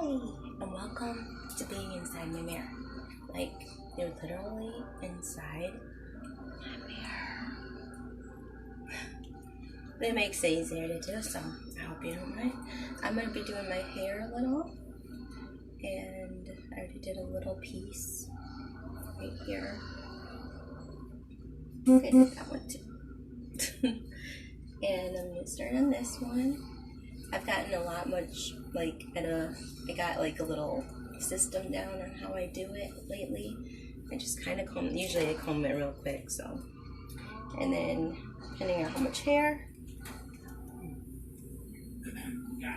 Hi, and welcome to being inside my mirror. Like, you're literally inside my mirror. It makes it easier to do, so I hope you don't mind. I'm going to be doing my hair a little, and I already did a little piece right here. Okay, I did that one too. And I'm going to start on this one. I've gotten a lot much, like, I got like a little system down on how I do it lately. I just kind of usually I comb it real quick, so. And then, depending on how much hair,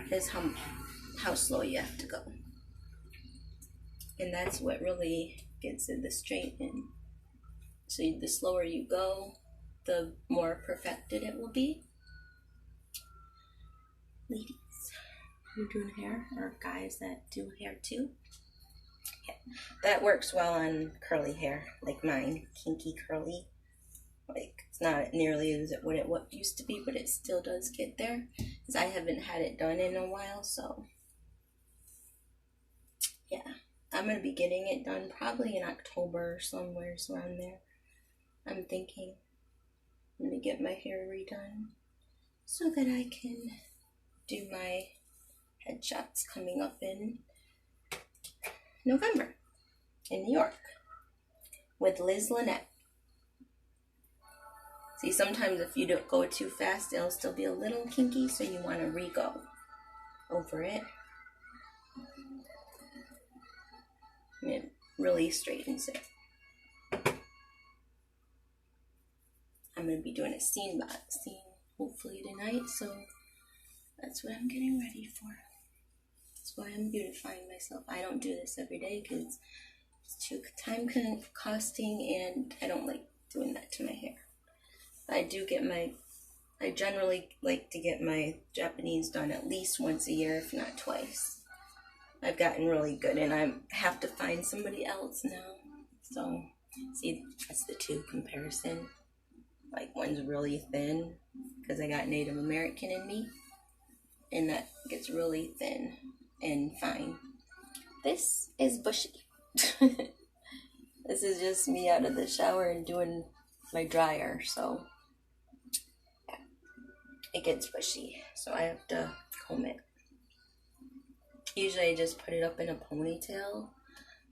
is how slow you have to go. And that's what really gets it the straight in. So the slower you go, the more perfected it will be. Ladies, you're doing hair, or guys that do hair too. Yeah, that works well on curly hair, like mine, kinky curly. Like, it's not nearly as what it used to be, but it still does get there, because I haven't had it done in a while, so yeah. I'm going to be getting it done probably in October, somewhere around there. I'm thinking I'm going to get my hair redone so that I can do my headshots coming up in November in New York with Liz Lynette. See, sometimes if you don't go too fast, it'll still be a little kinky, so you want to re-go over it. And it really straightens it. I'm going to be doing a scene hopefully tonight, so that's what I'm getting ready for. That's why I'm beautifying myself. I don't do this every day because it's too time costing, and I don't like doing that to my hair. I generally like to get my Japanese done at least once a year, if not twice. I've gotten really good, and I have to find somebody else now. So, see, that's the two comparison. Like, one's really thin, because I got Native American in me, and that gets really thin and fine. This is bushy. This is just me out of the shower and doing my dryer, so yeah, it gets bushy, so I have to comb it. Usually I just put it up in a ponytail,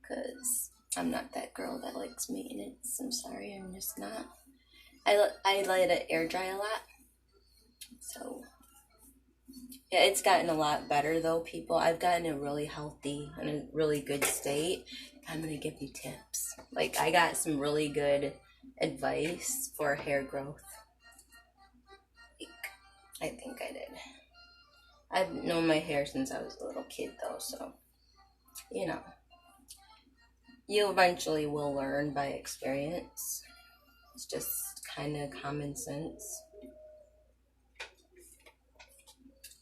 because I'm not that girl that likes maintenance. I'm sorry, I'm just not. I let it air dry a lot, so yeah, it's gotten a lot better though, people. I've gotten it really healthy and a really good state. I'm gonna give you tips. Like, I got some really good advice for hair growth. I think I did. I've known my hair since I was a little kid though, so you know, you eventually will learn by experience. It's just kind of common sense.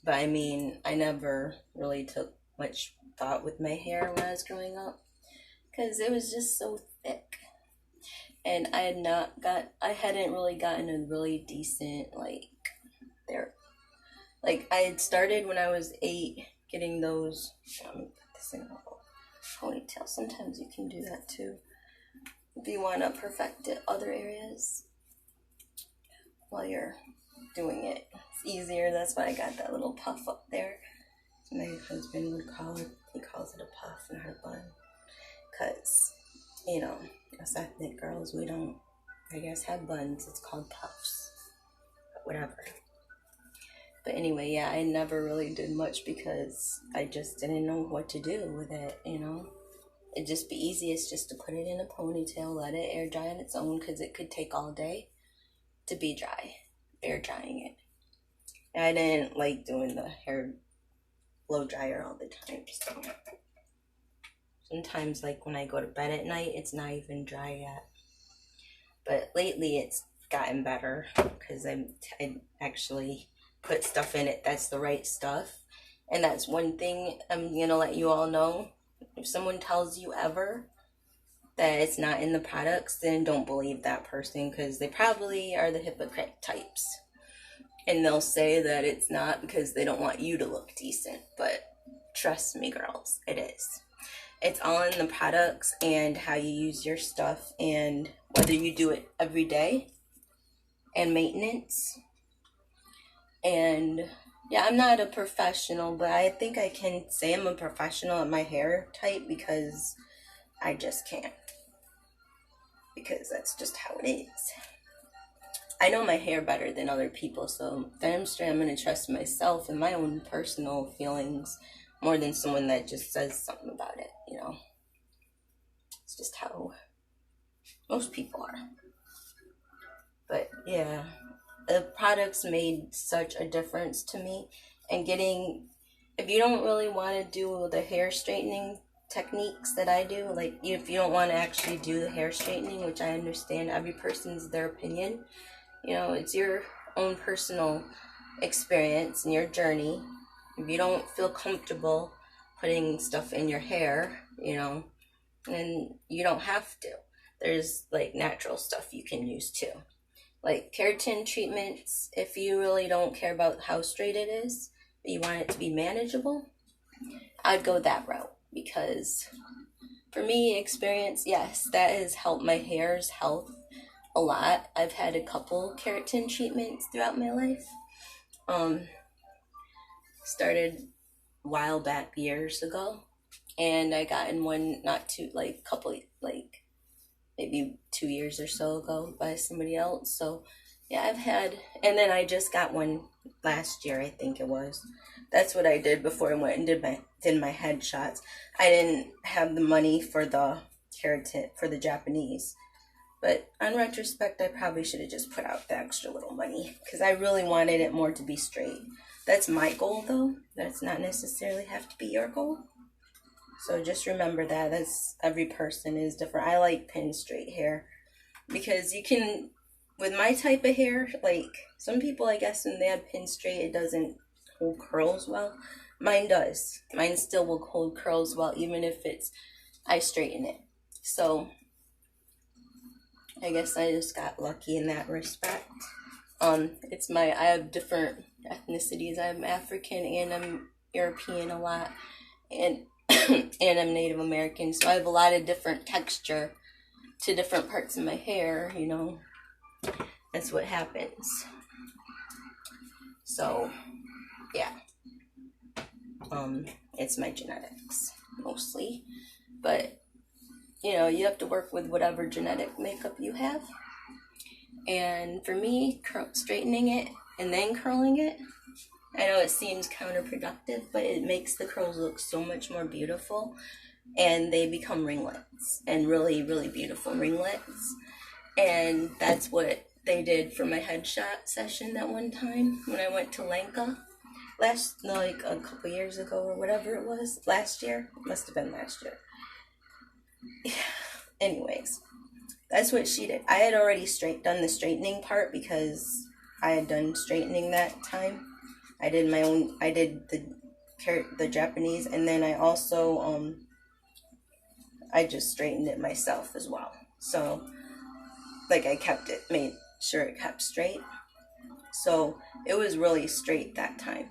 But I mean, I never really took much thought with my hair when I was growing up, because it was just so thick. And I hadn't really gotten a really decent, I had started when I was 8, getting those, let me put this in a little ponytail. Sometimes you can do that too, if you want to perfect it other areas while you're doing it. It's easier. That's why I got that little puff up there. My husband would call it, he calls it a puff, not a bun, because, you know, us ethnic girls, we don't, I guess, have buns. It's called puffs, but whatever. But anyway, yeah, I never really did much because I just didn't know what to do with it, you know. It'd just be easiest just to put it in a ponytail, let it air dry on its own, because it could take all day to be dry, air drying it. And I didn't like doing the hair blow dryer all the time, so sometimes, like, when I go to bed at night, it's not even dry yet. But lately it's gotten better, because I actually put stuff in it that's the right stuff. And that's one thing I'm gonna let you all know. If someone tells you ever that it's not in the products, then don't believe that person, because they probably are the hypocrite types. And they'll say that it's not because they don't want you to look decent. But Trust me, girls, it is. It's all in the products and how you use your stuff and whether you do it every day and maintenance. And yeah, I'm not a professional, but I think I can say I'm a professional at my hair type because I just can't. Because that's just how it is. I know my hair better than other people, so if I'm straight, I'm going to trust myself and my own personal feelings more than someone that just says something about it, you know. It's just how most people are. But yeah, the products made such a difference to me. And getting, if you don't really want to do the hair straightening techniques that I do, like if you don't want to actually do the hair straightening, which I understand, every person's their opinion. You know, it's your own personal experience and your journey. If you don't feel comfortable putting stuff in your hair, you know, then you don't have to. There's like natural stuff you can use too. Like keratin treatments, if you really don't care about how straight it is, but you want it to be manageable, I'd go that route. Because for me, experience, yes, that has helped my hair's health a lot. I've had a couple keratin treatments throughout my life. Started a while back, years ago, and I got in one maybe 2 years or so ago by somebody else. So yeah, I've had, and then I just got one last year, I think it was. That's what I did before I went and did my headshots. I didn't have the money for the keratin for the Japanese. But on retrospect, I probably should have just put out the extra little money because I really wanted it more to be straight. That's my goal, though. That's not necessarily have to be your goal. So just remember that. That's every person is different. I like pin straight hair because you can, with my type of hair, like some people, I guess, when they have pin straight, it doesn't hold curls well. Mine does. Mine still will hold curls well, even if I straighten it. So I guess I just got lucky in that respect. I have different ethnicities. I'm African and I'm European a lot, and and I'm Native American, so I have a lot of different texture to different parts of my hair, you know. That's what happens. So, yeah. It's my genetics, mostly. But you know, you have to work with whatever genetic makeup you have. And for me, straightening it and then curling it, I know it seems counterproductive, but it makes the curls look so much more beautiful. And they become ringlets, and really, really beautiful ringlets. And that's what they did for my headshot session that one time when I went to Lanka. Like a couple years ago or whatever it was. Last year. It must have been last year. Anyways, that's what she did. I had already done the straightening part because I had done straightening that time. I did the Japanese, and then I also I just straightened it myself as well. So like I made sure it kept straight. So it was really straight that time.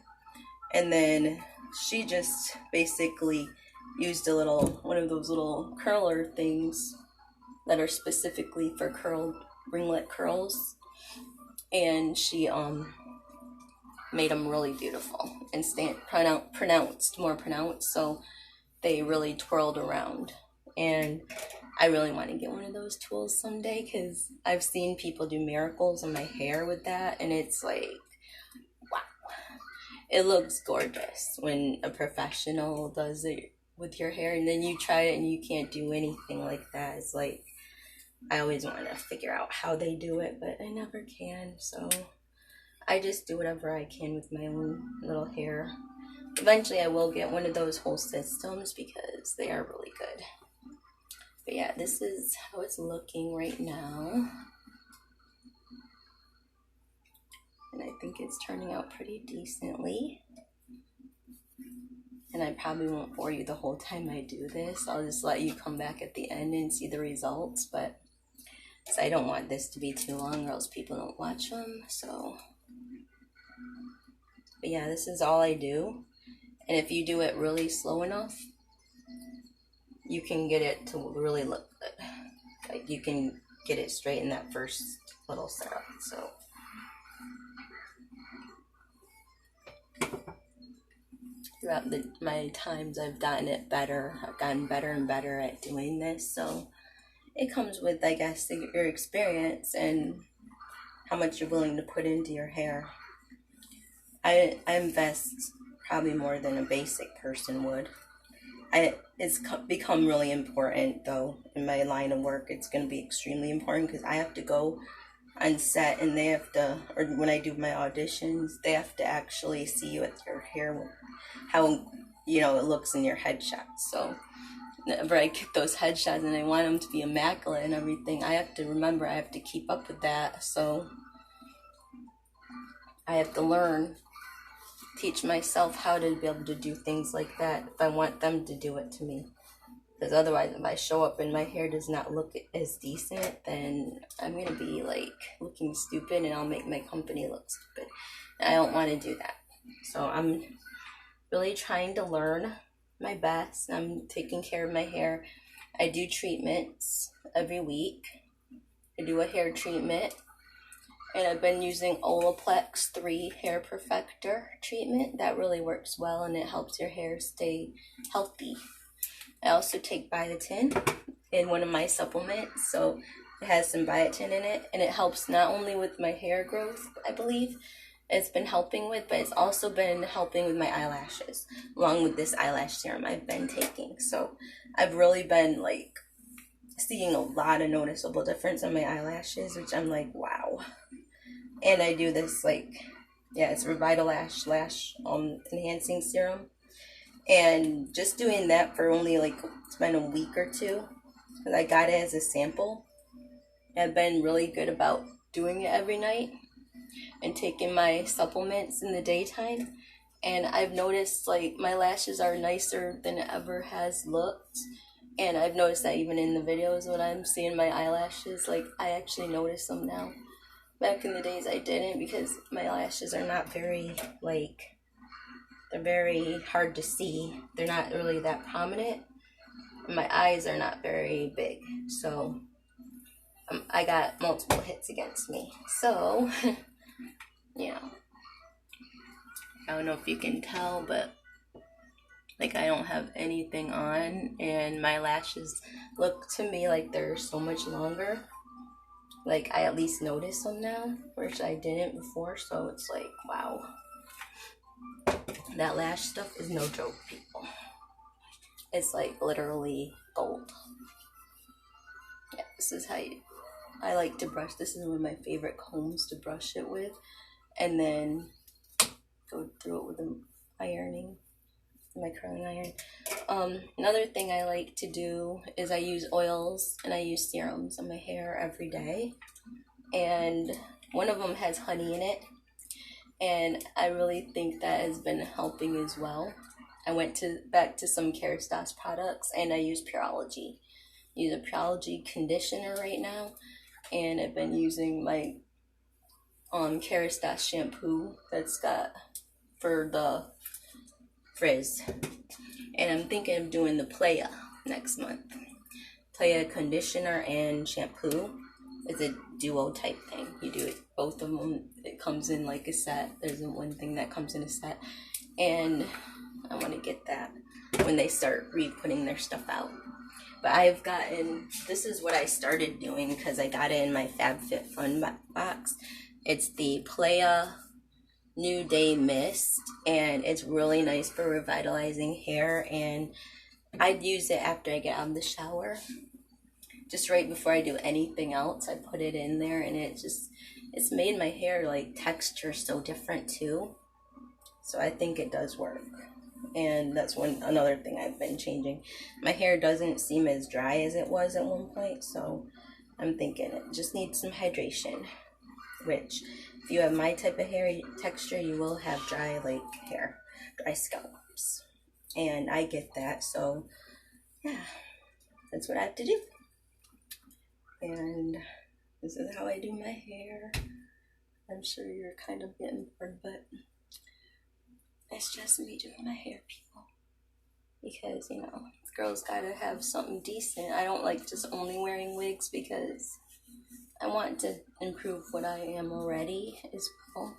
And then she just basically used one of those little curler things that are specifically for ringlet curls, and she made them really beautiful and more pronounced, so they really twirled around. And I really want to get one of those tools someday because I've seen people do miracles on my hair with that, and it's like, wow, it looks gorgeous when a professional does it with your hair, and then you try it and you can't do anything like that. It's like, I always want to figure out how they do it, but I never can, so I just do whatever I can with my own little hair. Eventually I will get one of those whole systems because they are really good. But yeah, this is how it's looking right now. And I think it's turning out pretty decently. And I probably won't bore you the whole time I do this. I'll just let you come back at the end and see the results. But I don't want this to be too long or else people don't watch them. So, but yeah, this is all I do. And if you do it really slow enough, you can get it to really look good. Like you can get it straight in that first little setup. So throughout my times, I've gotten it better. I've gotten better and better at doing this. So it comes with, I guess, your experience and how much you're willing to put into your hair. I invest probably more than a basic person would. It's become really important, though, in my line of work. It's going to be extremely important because I have to go on set and they have to, or when I do my auditions, they have to actually see you with your hair, how, you know, it looks in your headshots. So whenever I get those headshots and I want them to be immaculate and everything, I have to remember I have to keep up with that. So I have to learn, teach myself how to be able to do things like that if I want them to do it to me. Because otherwise, if I show up and my hair does not look as decent, then I'm going to be like looking stupid and I'll make my company look stupid. And I don't want to do that. So I'm really trying to learn my best. I'm taking care of my hair. I do treatments every week. I do a hair treatment. And I've been using Olaplex 3 Hair Perfector treatment. That really works well and it helps your hair stay healthy. I also take Biotin in one of my supplements, so it has some biotin in it, and it helps not only with my hair growth, I believe, it's been helping with, but it's also been helping with my eyelashes, along with this eyelash serum I've been taking. So I've really been like seeing a lot of noticeable difference in my eyelashes, which I'm like, wow. And I do this like, yeah, it's Eyelash lash enhancing serum. And just doing that for only like, it's been a week or two, because I got it as a sample. I've been really good about doing it every night and taking my supplements in the daytime. And I've noticed like my lashes are nicer than it ever has looked. And I've noticed that even in the videos when I'm seeing my eyelashes, like I actually notice them now. Back in the days I didn't, because my lashes are not very like, they're very hard to see. They're not really that prominent. And my eyes are not very big. So I got multiple hits against me. So, you know, I don't know if you can tell, but like I don't have anything on. And my lashes look to me like they're so much longer. Like I at least notice them now, which I didn't before. So it's like, wow. That lash stuff is no joke, people. It's like literally gold. Yeah, this is how I like to brush. This is one of my favorite combs to brush it with. And then go through it with an ironing, my curling iron. Another thing I like to do is I use oils and I use serums on my hair every day. And one of them has honey in it. And I really think that has been helping as well. I went back to some Kerastase products and I use Pureology. I use a Pureology conditioner right now. And I've been using my Kerastase shampoo that's got for the frizz. And I'm thinking of doing the Playa next month. Playa conditioner and shampoo. It's a duo type thing. You do it, both of them. It comes in like a set. There's one thing that comes in a set. And I want to get that when they start re-putting their stuff out. But I've gotten, this is what I started doing because I got it in my FabFitFun box. It's the Playa New Day Mist. And it's really nice for revitalizing hair. And I'd use it after I get out of the shower. Just right before I do anything else, I put it in there, and it's made my hair like texture so different too. So I think it does work. And that's another thing I've been changing. My hair doesn't seem as dry as it was at one point, so I'm thinking it just needs some hydration. Which, if you have my type of hair texture, you will have dry scalps. And I get that, so yeah, that's what I have to do. And this is how I do my hair. I'm sure you're kind of getting bored, but It's just me doing my hair, people. Because, you know, girls gotta have something decent. I don't like just only wearing wigs because I want to improve what I am already as well.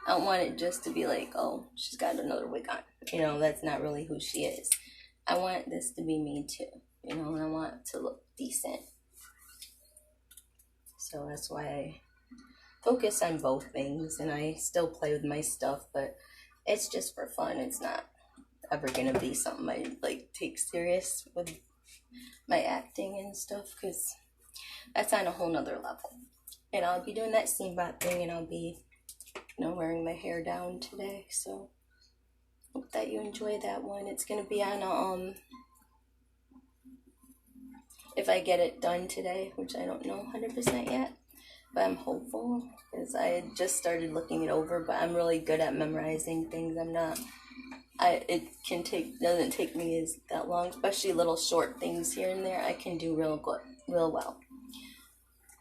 I don't want it just to be like, oh, she's got another wig on. You know, that's not really who she is. I want this to be me too. You know, and I want it to look decent. So that's why I focus on both things, and I still play with my stuff, but it's just for fun. It's not ever gonna be something I like take serious with my acting and stuff, because that's on a whole nother level. And I'll be doing that steambot thing, and I'll be, you know, wearing my hair down today. So hope that you enjoy that one. It's gonna be on a if I get it done today, which I don't know 100% yet, but I'm hopeful, because I had just started looking it over, but I'm really good at memorizing things. It doesn't take me that long, especially little short things here and there. I can do real well.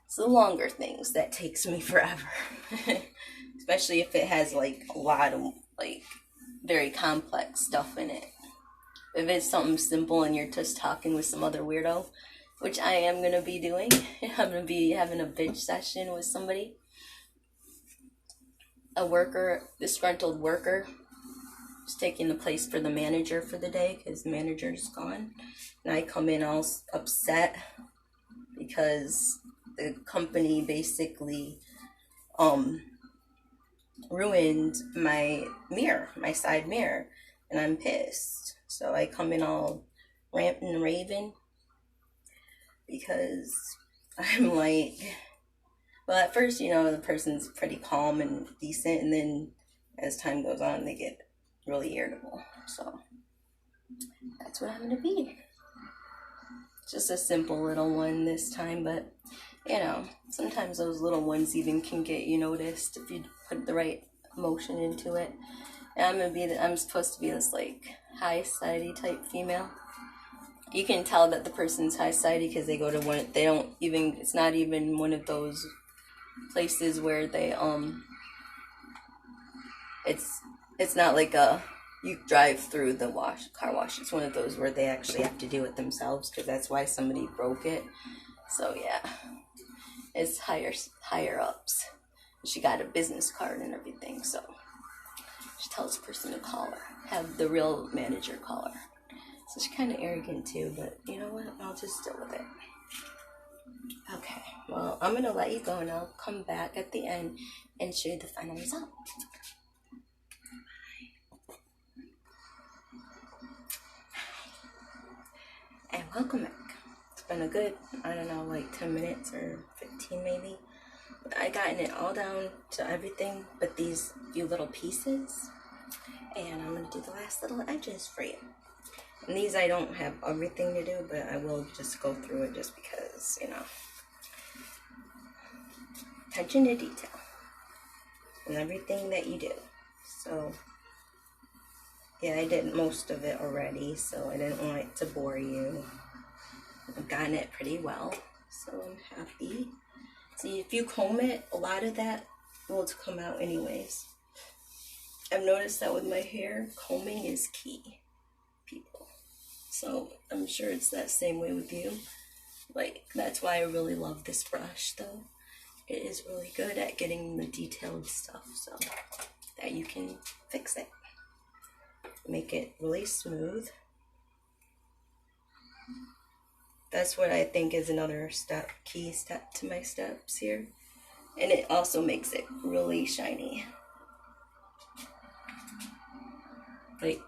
It's the longer things that takes me forever, especially if it has like a lot of like very complex stuff in it. If it's something simple and you're just talking with some other weirdo, which I am going to be doing. I'm going to be having a bitch session with somebody. A worker, disgruntled worker, is taking the place for the manager for the day because the manager's gone. And I come in all upset because the company basically ruined my mirror, my side mirror, and I'm pissed. So I come in all ranting and raving, because I'm like, well, at first, you know, the person's pretty calm and decent, and then as time goes on, they get really irritable. So that's what I'm going to be. Just a simple little one this time, but, you know, sometimes those little ones even can get you noticed if you put the right emotion into it. And I'm supposed to be this, like, high society type female. You can tell that the person's high society because they go to it's not even one of those places where they, it's not like you drive through the car wash. It's one of those where they actually have to do it themselves, because that's why somebody broke it. So yeah, it's higher ups. She got a business card and everything, so she tells the person to call her, have the real manager call her. So she's kind of arrogant too, but you know what? I'll just deal with it. Okay, well, I'm going to let you go, and I'll come back at the end and show you the final result. And welcome back. It's been a good, I don't know, like 10 minutes or 15 maybe. But I gotten it all down to everything but these few little pieces. And I'm going to do the last little edges for you. And these I don't have everything to do, but I will just go through it just because, you know, attention to detail and everything that you do. So, yeah, I did most of it already, so I didn't want it to bore you. I've gotten it pretty well, so I'm happy. See, if you comb it, a lot of that will come out anyways. I've noticed that with my hair, combing is key, people. So I'm sure it's that same way with you. Like, that's why I really love this brush, though. It is really good at getting the detailed stuff so that you can fix it. Make it really smooth. That's what I think is another key step to my steps here. And it also makes it really shiny. Like,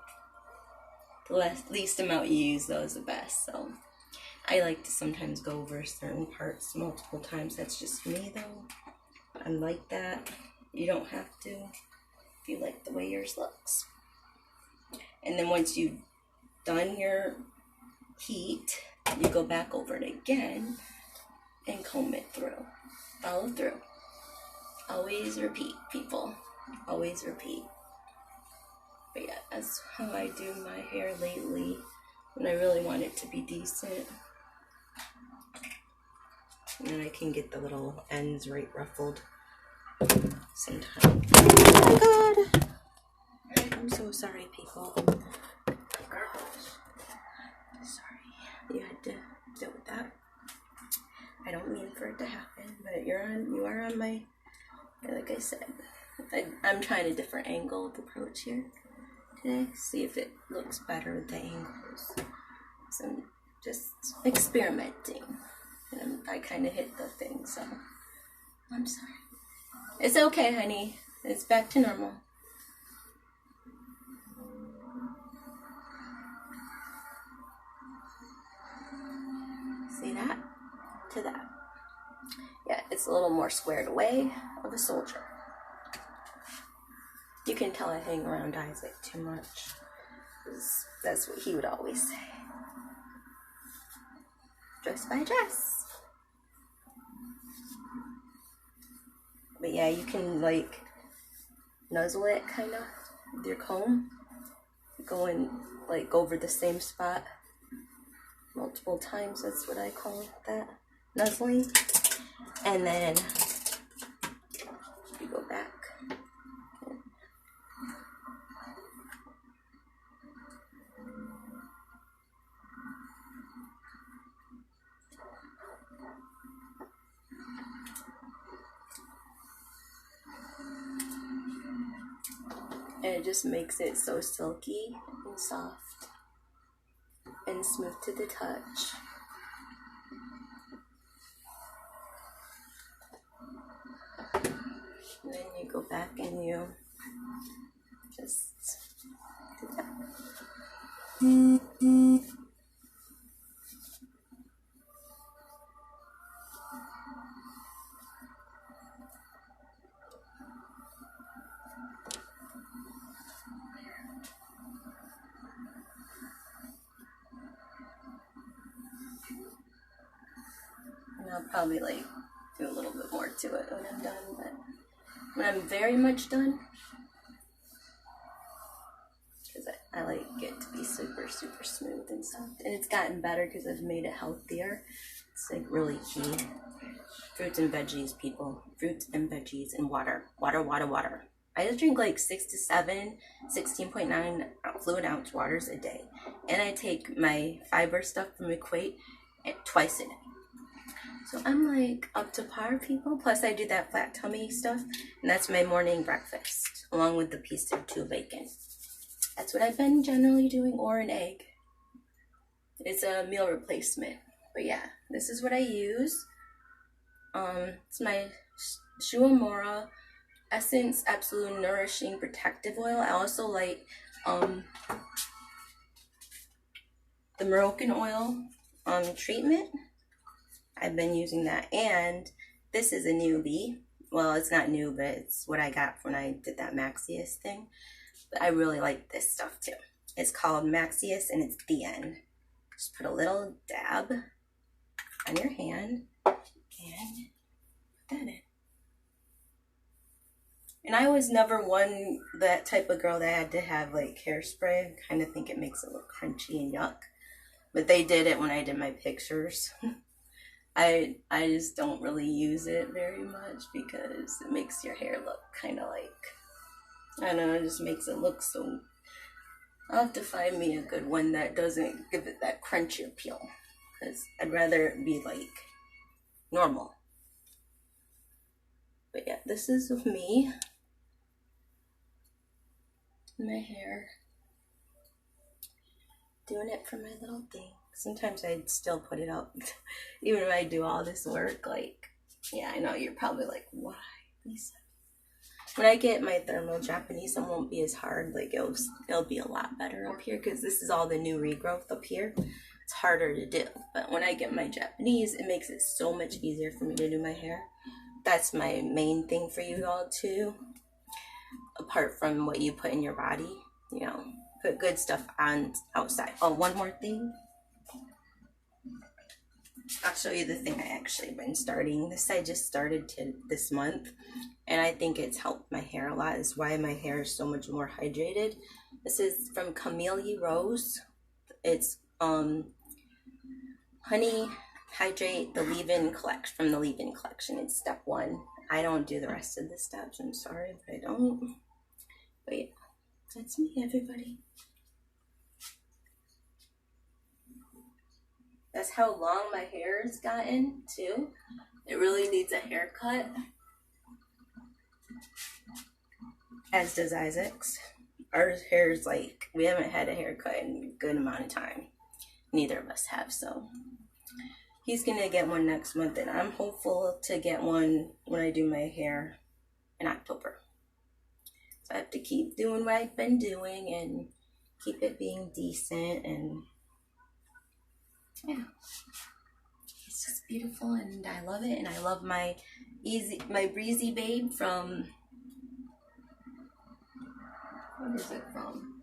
the least amount you use, though, is the best. So I like to sometimes go over certain parts multiple times. That's just me, though. I'm like that. You don't have to if you like the way yours looks. And then once you've done your heat, you go back over it again and comb it through. Follow through. Always repeat, people. Always repeat. But yeah, that's how I do my hair lately when I really want it to be decent. And then I can get the little ends right ruffled sometimes. Oh my god! I'm so sorry, people. Sorry you had to deal with that. I don't mean for it to happen, but you are on my, like I said, I'm trying a different angled approach here today. See if it looks better with the angles. So I'm just experimenting, and I kind of hit the thing, so I'm sorry. It's okay, honey. It's back to normal. See that? To that. Yeah, it's a little more squared away of a soldier. You can tell I hang around Isaac too much. That's what he would always say. Dress by dress. But yeah, you can like nuzzle it kind of with your comb. Go and like go over the same spot multiple times. That's what I call that. Nuzzling. And then you go back. And it just makes it so silky and soft and smooth to the touch. And then you go back and you just do that. And I'll probably like do a little bit more to it when I'm done, but when I'm very much done, because I like it to be super, super smooth and soft. And it's gotten better because I've made it healthier. It's like really key. Fruits and veggies, people. Fruits and veggies and water. Water, water, water. I just drink like 6 to 7, 16.9 fluid ounce waters a day. And I take my fiber stuff from Equate twice a day. So I'm like up to par, people. Plus I do that flat tummy stuff, and that's my morning breakfast, along with the piece or two of bacon. That's what I've been generally doing, or an egg. It's a meal replacement. But yeah, this is what I use. It's my Uemura Essence Absolute Nourishing Protective Oil. I also like the Moroccanoil Treatment. I've been using that, and this is a newbie. Well, it's not new, but it's what I got when I did that Maxius thing. But I really like this stuff too. It's called Maxius, and it's DN. Just put a little dab on your hand and put that in. And I was never that type of girl that had to have like hairspray. I kind of think it makes it look crunchy and yuck. But they did it when I did my pictures. I just don't really use it very much because it makes your hair look kind of like, I don't know, it just makes it look so. I'll have to find me a good one that doesn't give it that crunchy appeal, because I'd rather it be like normal. But yeah, this is of me, my hair, doing it for my little thing. Sometimes I'd still put it up, even if I do all this work. Like, yeah, I know you're probably like, why, Lisa? When I get my thermal Japanese, it won't be as hard. Like, it'll be a lot better up here because this is all the new regrowth up here. It's harder to do. But when I get my Japanese, it makes it so much easier for me to do my hair. That's my main thing for you all too. Apart from what you put in your body, you know, put good stuff on outside. Oh, one more thing. I'll show you the thing I actually been starting. This I just started this month, and I think it's helped my hair a lot. It's why my hair is so much more hydrated. This is from Camille Rose. It's Honey Hydrate, the leave-in collection, from the leave-in collection. It's step 1. I don't do the rest of the steps. I'm sorry, but I don't. But yeah, That's me, everybody. That's how long my hair's gotten, too. It really needs a haircut. As does Isaac's. Our hair's like, we haven't had a haircut in a good amount of time. Neither of us have, so. He's gonna get one next month, and I'm hopeful to get one when I do my hair in October. So I have to keep doing what I've been doing and keep it being decent, and yeah. It's just beautiful, and I love it, and I love my Breezy babe from, what is it from?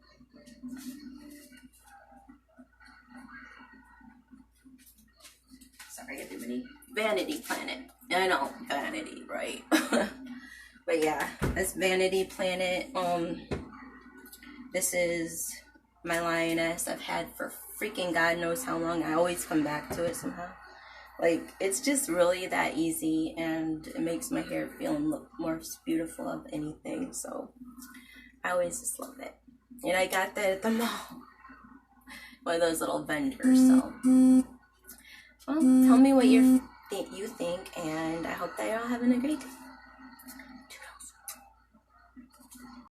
Sorry, everybody. Vanity Planet. I know, Vanity, right? But yeah, this Vanity Planet. This is my Lionesse I've had for freaking God knows how long. I always come back to it somehow. Like, it's just really that easy, and it makes my hair feel and look more beautiful of anything. So I always just love it. And I got that at the mall. One of those little vendors, so. Well, tell me what you think, and I hope that you're all having a great day.